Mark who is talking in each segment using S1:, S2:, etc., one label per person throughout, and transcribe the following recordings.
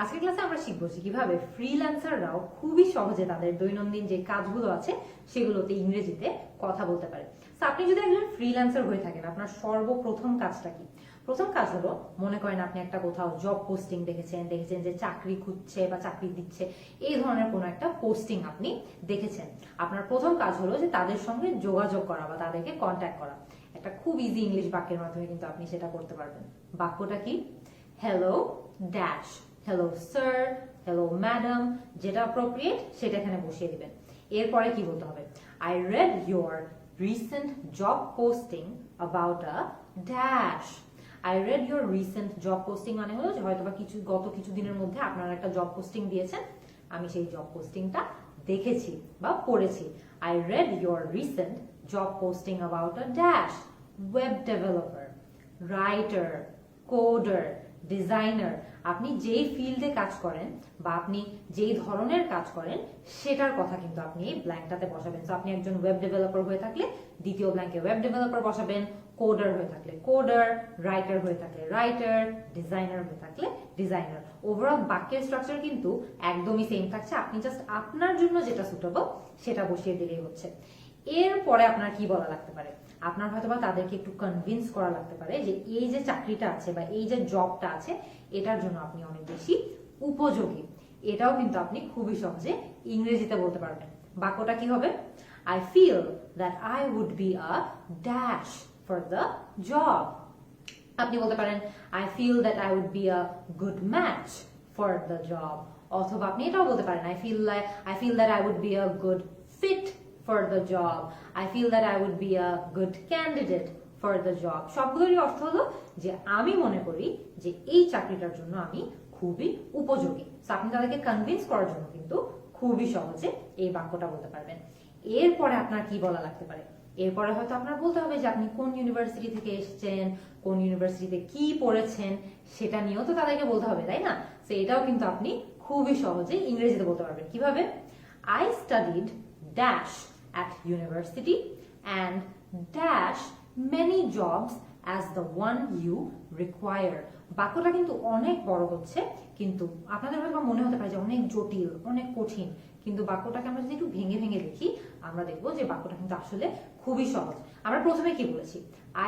S1: আজকের ক্লাসে আমরা শিখবো যে কিভাবে ফ্রিল্যান্সাররাও খুবই সহজে তাদের দৈনন্দিন যে কাজগুলো আছে সেগুলোতে ইংরেজিতে কথা বলতে পারে। তো আপনি যদি একজন ফ্রিল্যান্সার হয়ে থাকেন, আপনার সর্বপ্রথম কাজটা কি? প্রথম কাজ হলো, মনে করেন আপনি একটা কোথাও জব পোস্টিং দেখেছেন যে চাকরি খুঁজছে বা চাকরি দিচ্ছে, এই ধরনের কোনো একটা পোস্টিং আপনি দেখেছেন। আপনার প্রথম কাজ হলো যে তাদের সঙ্গে যোগাযোগ করা বা তাদেরকে কন্ট্যাক্ট করা। একটা খুব ইজি ইংলিশ বাক্যের মাধ্যমে কিন্তু আপনি সেটা করতে পারবেন। বাক্যটা কি? Hello dash, hello sir, hello madam, যেটা অ্যাপ্রোপ্রিয়েট সেটা এখানে বসিয়ে দিবেন। এরপরে কি বলতে হবে? I red your recent job posting about a dash. I red your recent job posting মানে হলো যে হয়তো বা গত কিছু দিনের মধ্যে আপনারা একটা জব পোস্টিং দিয়েছেন, আমি সেই জব পোস্টিংটা দেখেছি বা পড়েছি। I red your recent job posting about a dash. Web developer, writer, coder, designer, আপনি যেই ফিল্ডে কাজ করেন বা আপনি যেই ধরনের কাজ করেন সেটার কথা কিন্তু আপনি এই ব্ল্যাঙ্কটাতে বসাবেন। তো আপনি একজন ওয়েব ডেভেলপার হয়ে থাকলে দ্বিতীয় ব্ল্যাঙ্কে ওয়েব ডেভেলপার বসাবেন, কোডার হয়ে থাকলে কোডার, রাইটার হয়ে থাকলে রাইটার, ডিজাইনার হয়ে থাকলে ডিজাইনার। ওভারঅল বাক্যের স্ট্রাকচার কিন্তু একদমই সেম থাকছে, আপনি জাস্ট আপনার জন্য যেটা সুটেবল সেটা বসিয়ে দিলেই হচ্ছে। এরপরে আপনার কি বলা লাগতে পারে? আপনার হয়তোবা তাদেরকে একটু কনভিন্স করা লাগতে পারে যে এই যে চাকরিটা আছে বা এই যে জবটা আছে এটার জন্য আপনি অনেক বেশি উপযোগী। এটাও কিন্তু আপনি খুবই সহজে ইংরেজিতে বলতে পারবেন। বাক্যটা কি হবে? I feel that I would be a dash for the job. আপনি বলতে পারেন I feel that I would be a good match for the job. অথবা আপনি এটাও বলতে পারেন I feel that I would be a good fit for the job. I feel that I would be a good candidate for the job. সবগুলোরই অর্থ হলো যে আমি মনে করি যে এই চাকরিটার জন্য আমি খুবই উপযোগী। আপনি তাদেরকে কনভিন্স করার জন্য কিন্তু খুবই সহজে এই বাক্যটা বলতে পারবেন। এরপরে আপনার কি বলা লাগতে পারে? এরপরে হয়তো আপনার বলতে হবে যে আপনি কোন ইউনিভার্সিটি থেকে এসেছেন, কোন ইউনিভার্সিটিতে কি পড়েছেন সেটা নিয়েও তো তাদেরকে বলতে হবে, তাই না? তো এটাও কিন্তু আপনি খুবই সহজে ইংরেজিতে বলতে পারবেন। কিভাবে? I studied dash at university and dash many jobs as the one you require. বাক্যটা কিন্তু অনেক বড় হচ্ছে, কিন্তু আপনাদের হয়তো মনে হতে পারে যে অনেক জটিল, অনেক কঠিন, কিন্তু বাক্যটাকে আমরা যদি একটু ভেঙে ভেঙে দেখি আমরা দেখবো যে বাক্যটা কিন্তু আসলে খুবই সহজ। আমরা প্রথমে কি বলেছি?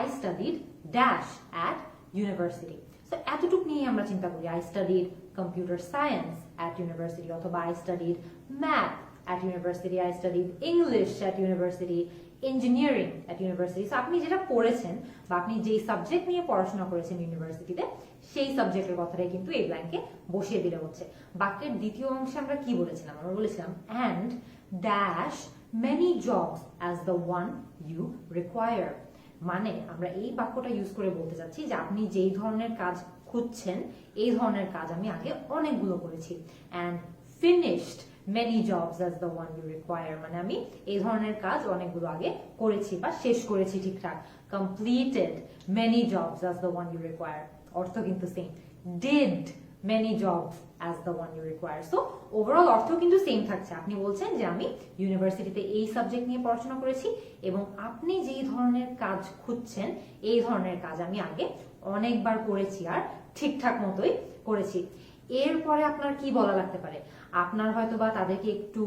S1: I studied dash at university. তো এতটুকু নিয়ে আমরা চিন্তা করি, I studied computer science at university, অথবা I studied math at university, I studied English at university, engineering at university. So আপনি যেটা পড়েছেন বা আপনি যেই সাবজেক্ট নিয়ে পড়াশোনা করেছেন ইউনিভার্সিটিতে সেই সাবজেক্টের কথাটাই কিন্তু এই ব্ল্যাঙ্কে বসিয়ে দিলে হচ্ছে। বাক্যের দ্বিতীয় অংশে আমরা কি বলেছিলাম? আমরা বলেছিলাম and dash many jobs as the one you require. মানে আমরা এই বাক্যটা ইউজ করে বলতে চাচ্ছি যে আপনি যেই ধরনের কাজ খুঁজছেন এই ধরনের কাজ আমি আগে অনেকগুলো করেছি। and finished many jobs as the one you require, মানে আমি এই ধরনের কাজ অনেকগুলো আগে করেছি বা শেষ করেছি ঠিকঠাক। completed many jobs as the one you require, অর্থ কিন্তু same. did many jobs as the one you require. so overall অর্থ কিন্তু সেম থাকছে। আপনি বলছেন যে আমি ইউনিভার্সিটিতে এই সাবজেক্ট নিয়ে পড়াশোনা করেছি এবং আপনি যেই ধরনের কাজ খুঁজছেন এই ধরনের কাজ আমি আগে অনেকবার করেছি আর ঠিকঠাক মতোই করেছি। এরপরে আপনার কি বলা লাগতে পারে? আপনার হয়তো বা তাদেরকে একটু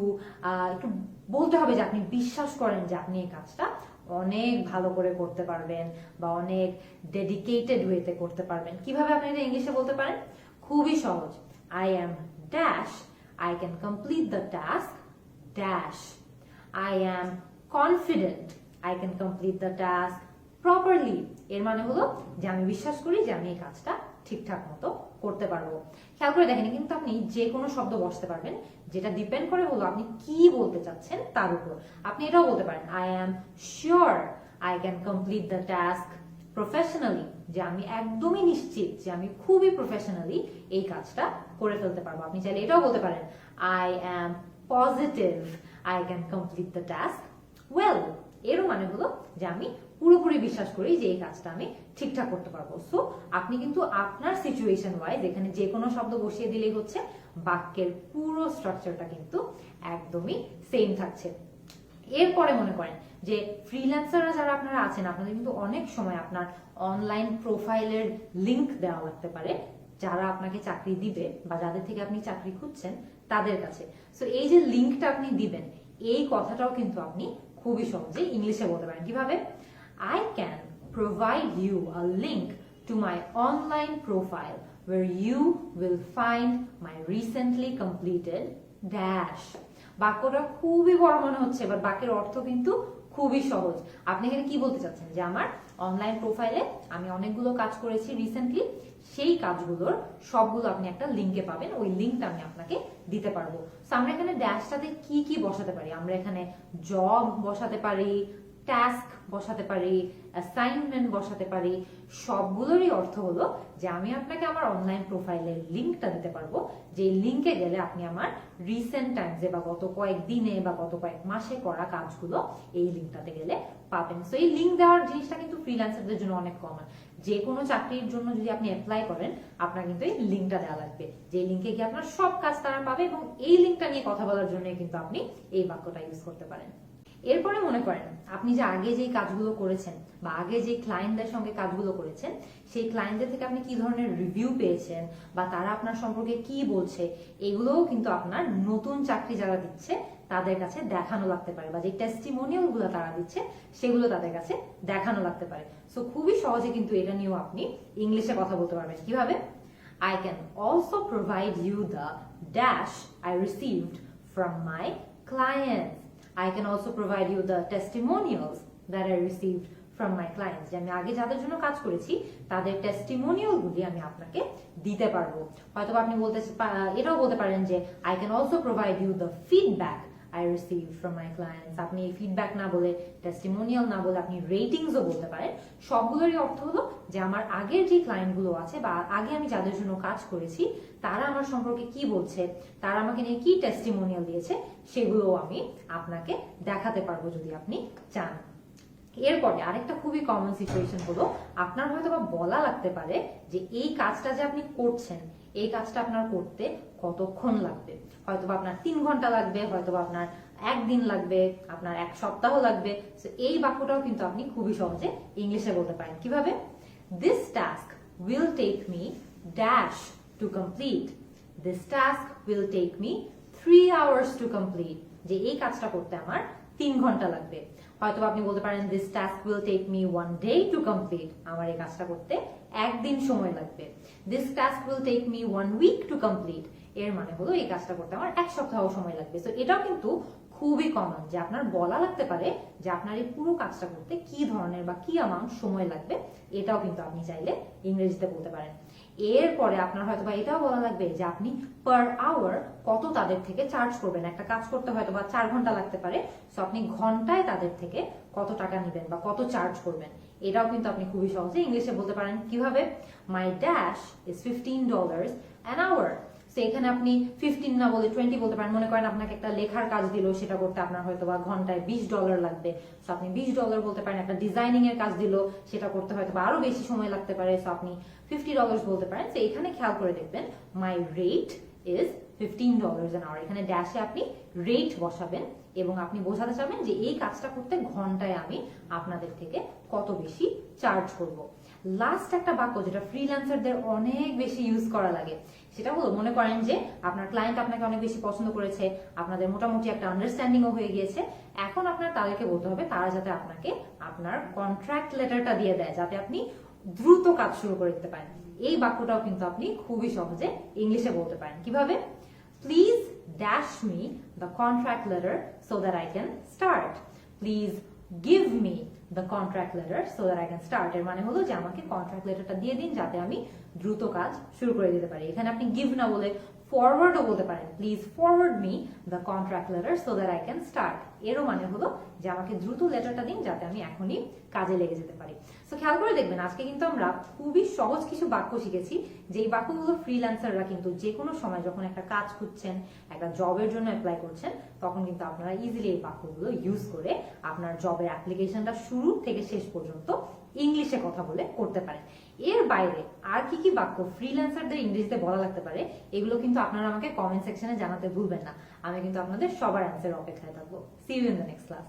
S1: বলতে হবে যে আপনি বিশ্বাস করেন যে আপনি এই কাজটা অনেক ভালো করে করতে পারবেন বা অনেক ডেডিকেটেড ওয়েতে করতে পারবেন। কিভাবে আপনি এটা ইংলিশে বলতে পারেন? খুবই সহজ। I am dash, I can complete the task dash. I am confident, I can complete the task properly. এর মানে হলো যে আমি বিশ্বাস করি যে আমি এই কাজটা ঠিকঠাক মতো করতে পারবো। খেয়াল করে দেখেন কিন্তু আপনি যে কোনো শব্দ বসতে পারবেন, যেটা ডিপেন্ড করে হলো আপনি কি বলতে চাচ্ছেন তার উপর। আপনি এটাও বলতে পারেন I am sure I can complete the task professionally, যে আমি একদমই নিশ্চিত যে আমি খুবই প্রফেশনালি এই কাজটা করে ফেলতে পারবো। আপনি চাইলে এটাও বলতে পারেন I am positive I can complete the task well. এরও মানে হলো যে আমি পুরোপুরি বিশ্বাস করি যে এই কাজটা আমি ঠিকঠাক করতে পারবো। সো আপনি কিন্তু আপনার সিচুয়েশন ওয়াইজ এখানে যে কোনো শব্দ বসিয়ে দিলেই হচ্ছে, বাক্যের পুরো স্ট্রাকচারটা কিন্তু একদমই সেম থাকছে। এরপরে মনে করেন যে ফ্রিল্যান্সাররা যারা আপনারা আছেন আপনাদের কিন্তু অনেক সময় আপনার অনলাইন প্রোফাইলের লিংক দেওয়া লাগতে পারে যারা আপনাকে চাকরি দিবে বা যাদের থেকে আপনি চাকরি খুঁজছেন তাদের কাছে। সো এই যে লিঙ্কটা আপনি দিবেন, এই কথাটাও কিন্তু আপনি খুবই সহজে ইংলিশে বলতে পারেন। কিভাবে? I can provide you a link to my online profile where you will find my recently completed dash. বাক্যটা খুবই বড় মনে হচ্ছে, বাট বাক্যের অর্থ কিন্তু খুবই সহজ। আপনি এখানে কি বলতে চাচ্ছেন যে আমার অনলাইন প্রোফাইলে আমি অনেকগুলো কাজ করেছি রিসেন্টলি, সেই কাজগুলোর সবগুলো আপনি একটা লিঙ্কে পাবেন, ওই লিঙ্কটা আমি আপনাকে দিতে পারবো। সো আমরা এখানে ড্যাশটাতে কি কি বসাতে পারি? আমরা এখানে জব বসাতে পারি, টাস্ক বসাতে পারি, অ্যাসাইনমেন্ট বসাতে পারি। সবগুলোরই অর্থ হলো যে আমি আপনাকে আমার অনলাইন প্রোফাইলের লিঙ্কটা দিতে পারবো, যে লিঙ্কে গেলে আপনি আমার রিসেন্ট টাইমসে বা গত কয়েক দিনে বা গত কয়েক মাসে করা কাজগুলো এই লিঙ্কটাতে গেলে পাবেন। সো এই লিঙ্ক দেওয়ার জিনিসটা কিন্তু ফ্রিল্যান্সারদের জন্য অনেক কমন। যে কোনো চাকরির জন্য যদি আপনি অ্যাপ্লাই করেন, আপনার কিন্তু এই লিঙ্কটা দেওয়া লাগবে, যে লিঙ্কে গিয়ে আপনার সব কাজ তারা পাবে, এবং এই লিঙ্কটা নিয়ে কথা বলার জন্য কিন্তু আপনি এই বাক্যটা ইউজ করতে পারেন। এরপরে মনে করেন আপনি যে আগে যে কাজগুলো করেছেন বা আগে যে ক্লায়েন্টদের সঙ্গে কাজগুলো করেছেন, সেই ক্লায়েন্টদের থেকে আপনি কি ধরনের রিভিউ পেয়েছেন বা তারা আপনার সম্পর্কে কি বলছে, এগুলোও কিন্তু আপনার নতুন চাকরি যারা দিচ্ছে তাদের কাছে দেখানো লাগতে পারে, বা যে টেস্টিমোনিয়াল গুলো তারা দিচ্ছে সেগুলো তাদের কাছে দেখানো লাগতে পারে। সো খুবই সহজে কিন্তু এটা নিয়েও আপনি ইংলিশে কথা বলতে পারবেন। কিভাবে? I can also provide you the dash I received from my clients. I can also provide you the testimonials that I received from my clients. যে আমি আগে যাদের জন্য কাজ করেছি তাদের টেস্টিমোনিয়াল গুলি আমি আপনাকে দিতে পারবো। হয়তো আপনি এটাও বলতে পারেন যে I can also provide you the feedback I received from my clients. আপনি এই ফিডব্যাক না বলে, টেস্টিমোনিয়াল না বলে আপনি রেটিংসও বলতে পারেন। সবগুলোরই অর্থ হলো যে আমার আগের যে ক্লায়েন্ট গুলো আছে বা আগে আমি যাদের জন্য কাজ করেছি তারা আমার সম্পর্কে কি বলছে, তারা আমাকে নিয়ে কি টেস্টিমোনিয়াল দিয়েছে, সেগুলো আমি আপনাকে দেখাতে পারবো যদি আপনি চান। এরপরে আরেকটা খুবই কমন সিচুয়েশন হলো, আপনার হয়তো বা বলা লাগতে পারে যে এই কাজটা যে আপনি করছেন, এই কাজটা আপনার করতে কতক্ষণ লাগবে। হয়তোবা আপনার 3 ঘন্টা লাগবে, হয়তোবা আপনার 1 দিন লাগবে, আপনার 1 সপ্তাহ লাগবে। সো এই বাক্যটাও কিন্তু আপনি খুবই সহজে ইংলিশে বলতে পারেন। কিভাবে? This task will take me dash to complete. This task will take me 3 hours to complete. যে এই কাজটা করতে আমার 3 ঘন্টা লাগবে। হয়তোবা আপনি বলতে পারেন this task will take me 1 day to complete. আমার এই কাজটা করতে 1 দিন সময় লাগবে। This task will take me 1 week to complete. এর মানে হলো এই কাজটা করতে আমার 1 সপ্তাহ সময় লাগবে। সো এটাও কিন্তু খুবই কমন যে আপনার বলা লাগতে পারে যে আপনার এই পুরো কাজটা করতে কি ধরনের বা কি অ্যামাউন্ট সময় লাগবে। এটাও কিন্তু আপনি চাইলে ইংরেজিতে বলতে পারেন। এরপরে আপনার হয়তোবা এটাও বলা লাগবে যে আপনি পার আওয়ার কত তাদের থেকে চার্জ করবেন। একটা কাজ করতে হয়তোবা 4 ঘন্টা লাগতে পারে, সো আপনি ঘন্টায় তাদের থেকে কত টাকা নেবেন বা কত চার্জ করবেন, এটাও কিন্তু আপনি খুবই সহজে ইংলিশে বলতে পারেন। কিভাবে? My dash is $15 an hour. So এখানে আপনি 15 না বলে 20 বলতে পারেন। মনে করেন আপনাকে একটা লেখার কাজ দিল, সেটা করতে আপনার হয়তোবা ঘন্টায় $20 লাগবে, সো আপনি $20 বলতে পারেন। একটা ডিজাইনিং এর কাজ দিল, সেটা করতে হয়তোবা আরো বেশি সময় লাগতে পারে, সো আপনি $50 বলতে পারেন। তো এখানে খেয়াল করে দেখবেন my rate is $15 an hour. এখানে ড্যাশে আপনি রেট বসাবেন এবং আপনি বোঝাতে চাবেন যে এই কাজটা করতে ঘন্টায় আমি আপনাদের থেকে কত বেশি চার্জ করব। লাস্ট একটা বাক্য যেটা ফ্রিল্যান্সারদের অনেক বেশি ইউজ করা লাগে, সেটা হলো মনে করেন যে আপনার ক্লায়েন্ট আপনাকে অনেক বেশি পছন্দ করেছে, আপনাদের মোটামুটি একটা আন্ডারস্ট্যান্ডিংও হয়ে গিয়েছে। এখন আপনার তাদেরকে বলতে হবে তারা যাতে আপনাকে আপনার কন্ট্রাক্ট লেটারটা দিয়ে দেয়, যাতে আপনি দ্রুত কাজ শুরু করে দিতে পারেন। এই বাক্যটাও কিন্তু আপনি খুবই সহজে ইংলিশে বলতে পারেন। কিভাবে? Please dash me the contract letter so that I can start. Please give me the contract letter so that I can start. এর মানে হলো যে আমাকে কন্ট্রাক্ট লেটারটা দিয়ে দিন যাতে আমি দ্রুত কাজ শুরু করে দিতে পারি। এখানে আপনি গিভ না বলে ফরওয়ার্ডও বলতে পারেন। Please forward me the contract letter so that I can start. এরও মানে হলো যে আমাকে দ্রুত লেটারটা দিন যাতে আমি এখনই কাজে লেগে যেতে পারি। সো খেয়াল করে দেখবেন আজকে কিন্তু আমরা খুবই সহজ কিছু বাক্য শিখেছি, যেই বাক্যগুলো ফ্রিল্যান্সাররা কিন্তু যে কোনো সময় যখন একটা কাজ খুঁজছেন, একটা জবের জন্য অ্যাপ্লাই করছেন, তখন কিন্তু আপনারা ইজিলি এই বাক্যগুলো ইউজ করে আপনার জবের অ্যাপ্লিকেশনটা শুরু থেকে শেষ পর্যন্ত ইংলিশে কথা বলে করতে পারেন। এর বাইরে আর কি কি বাক্য ফ্রিল্যান্সারদের ইংরেজিতে বলা লাগতে পারে, এগুলো কিন্তু আপনারা আমাকে কমেন্ট সেকশনে জানাতে ভুলবেন না। আমি কিন্তু আপনাদের সবার অ্যান্সার অপেক্ষায় থাকবো। See you in the next class.